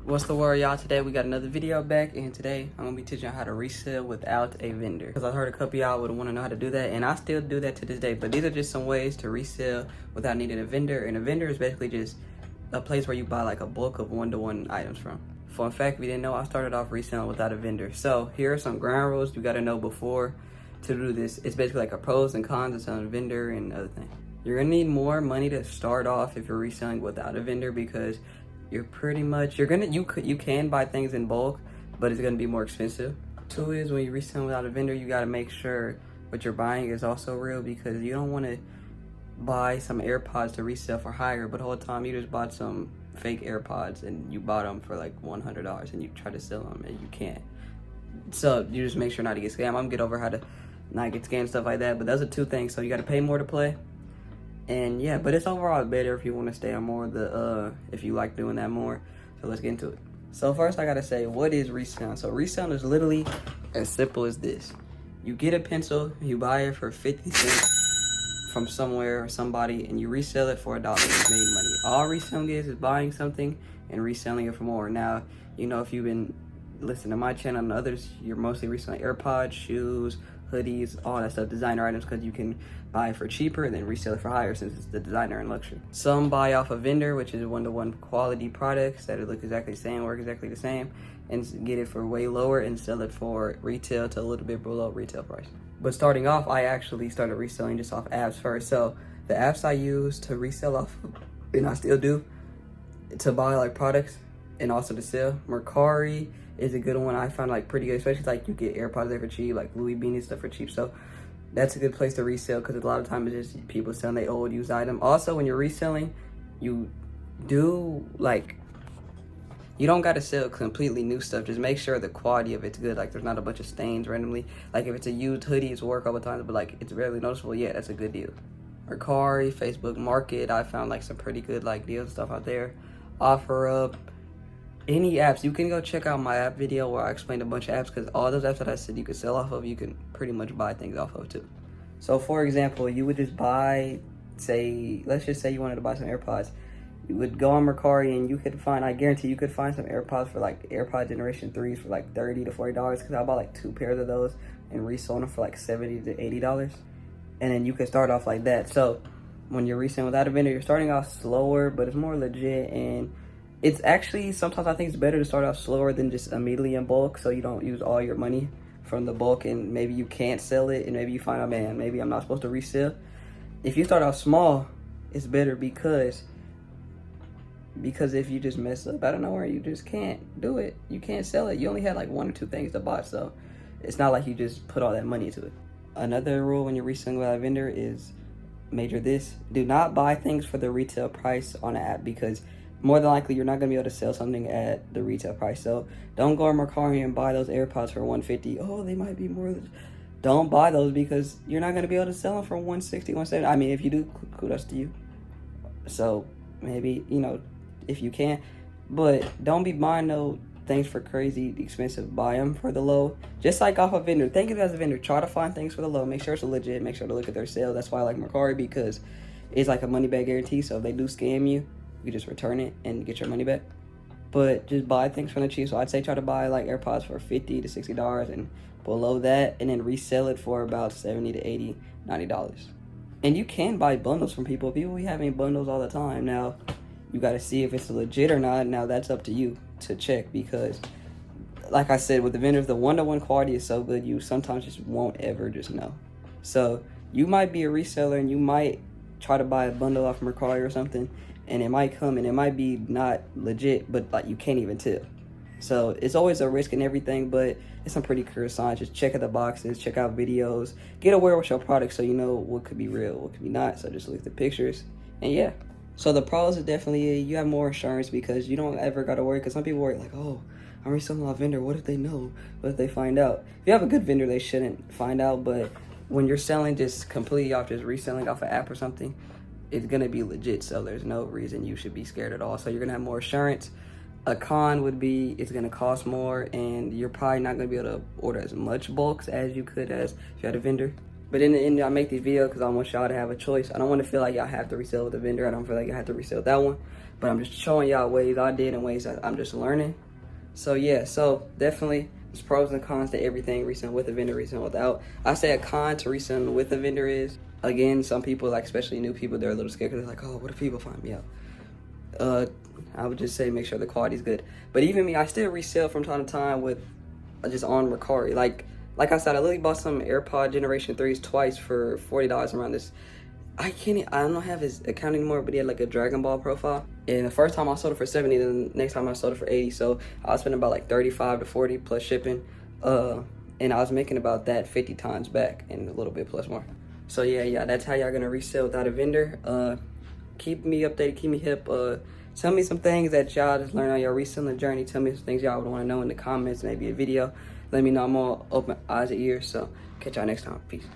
What's the word, y'all? Today we got another video back, and today I'm gonna be teaching you how to resell without a vendor. Because I heard a couple of y'all would want to know how to do that, and I still do that to this day. But these are just some ways to resell without needing a vendor. And a vendor is basically just a place where you buy like a bulk of one-to-one items from. Fun fact, if you didn't know, I started off reselling without a vendor. So here are some ground rules you gotta know before to do this. It's basically like a pros and cons of selling a vendor and other things. You're gonna need more money to start off if you're reselling without a vendor, because you're pretty much, you can buy things in bulk, but it's gonna be more expensive. Two is, when you resell without a vendor, you gotta make sure what you're buying is also real, because you don't wanna buy some AirPods to resell for higher, but the whole time you just bought some fake AirPods and you bought them for like $100 and you try to sell them and you can't. So you just make sure not to get scammed. I'm gonna get over how to not get scammed, stuff like that, but those are two things. So you gotta pay more to play. And yeah, but it's overall better if you want to stay on more of the, if you like doing that more. So let's get into it. So first I gotta say, what is reselling? So reselling is literally as simple as this. You get a pencil, you buy it for 50 cents from somewhere or somebody, and you resell it for $1. You made money. All reselling is buying something and reselling it for more. Now, you know, if you've been listening to my channel and others, you're mostly reselling AirPods, shoes, hoodies, all that stuff, designer items, because you can buy it for cheaper and then resell it for higher, since it's the designer and luxury. Some buy off a vendor, which is one-to-one quality products that look exactly the same, work exactly the same, and get it for way lower and sell it for retail to a little bit below retail price. But starting off, I actually started reselling just off apps first. So the apps I use to resell off, and I still do, to buy like products and also to sell, Mercari is a good one. I find like pretty good, especially like you get AirPods there for cheap, like Louis Beanie stuff for cheap. So that's a good place to resell, because a lot of times it's just people selling their old used item. Also, when you're reselling, you don't got to sell completely new stuff. Just make sure the quality of it's good. Like there's not a bunch of stains randomly. Like if it's a used hoodie, it's work all the time, but like it's barely noticeable. Yeah, that's a good deal. Mercari, Facebook Market, I found like some pretty good like deals and stuff out there. OfferUp. Any apps, you can go check out my app video where I explained a bunch of apps, because all those apps that I said you could sell off of, you can pretty much buy things off of too. So for example, you would just buy, let's just say you wanted to buy some AirPods. You would go on Mercari and you could find, I guarantee you could find some AirPods for like AirPod Generation 3s for like $30 to $40, because I bought like 2 pairs of those and resold them for like $70 to $80. And then you could start off like that. So when you're reselling without a vendor, you're starting off slower, but it's more legit. And it's actually, sometimes I think it's better to start off slower than just immediately in bulk, so you don't use all your money from the bulk and maybe you can't sell it, and maybe you find out, man, maybe I'm not supposed to resell. If you start off small, it's better, because if you just mess up out of nowhere, you just can't do it. You can't sell it. You only had like 1 or 2 things to buy, so it's not like you just put all that money into it. Another rule when you're reselling without a vendor is, major this, do not buy things for the retail price on an app, because more than likely you're not going to be able to sell something at the retail price. So don't go on Mercari and buy those AirPods for $150. Oh, they might be more. Don't buy those, because you're not going to be able to sell them for $160, $170. I mean, if you do, kudos to you. So maybe, you know, if you can, but don't be buying no things for crazy expensive. Buy them for the low, just like off a vendor. Think of it as a vendor. Try to find things for the low. Make sure it's legit. Make sure to look at their sales. That's why I like Mercari, because it's like a money back guarantee. So if they do scam you, you just return it and get your money back. But just buy things from the cheap. So I'd say try to buy like AirPods for $50 to $60 and below that, and then resell it for about $70 to $80, $90. And you can buy bundles from people. People be having bundles all the time. Now you got to see if it's legit or not. Now that's up to you to check, because like I said, with the vendors, the one-to-one quality is so good, you sometimes just won't ever just know. So you might be a reseller and you might try to buy a bundle off Mercari or something, and it might come and it might be not legit, but like you can't even tell. So it's always a risk in everything, but it's some pretty clear signs. Just check out the boxes, check out videos, get aware with your product so you know what could be real, what could be not. So just look at the pictures, and yeah. So the pros is definitely, you have more insurance, because you don't ever got to worry, because some people worry like, oh, I'm reselling my vendor, what if they know? What if they find out? If you have a good vendor, they shouldn't find out, but when you're selling just completely off, just reselling off an app or something, it's gonna be legit, so there's no reason you should be scared at all. So you're gonna have more assurance. A con would be it's gonna cost more, and you're probably not gonna be able to order as much bulks as you could as if you had a vendor. But in the end, I make these videos because I want y'all to have a choice. I don't want to feel like y'all have to resell with a vendor. I don't feel like y'all have to resell with that one. but I'm just showing y'all ways I did and ways that I'm just learning. So yeah, so definitely there's pros and cons to everything reselling with a vendor, reselling without. I say a con to reselling with a vendor is, again, some people, like especially new people, they're a little scared because they're like, oh, what if people find me out? I would just say make sure the quality's good. But even me, I still resell from time to time with just on Mercari. Like I said, I literally bought some AirPod Generation 3s twice for $40 around this. I don't have his account anymore, but he had like a Dragon Ball profile. And the first time I sold it for 70, then the next time I sold it for 80. So I was spending about like 35 to 40 plus shipping. And I was making about that 50 times back and a little bit plus more. So yeah, that's how y'all gonna resell without a vendor. Keep me updated, keep me hip. Tell me some things that y'all just learned on your reselling journey. Tell me some things y'all would want to know in the comments, maybe a video. Let me know. I'm all open eyes and ears. So catch y'all next time. Peace.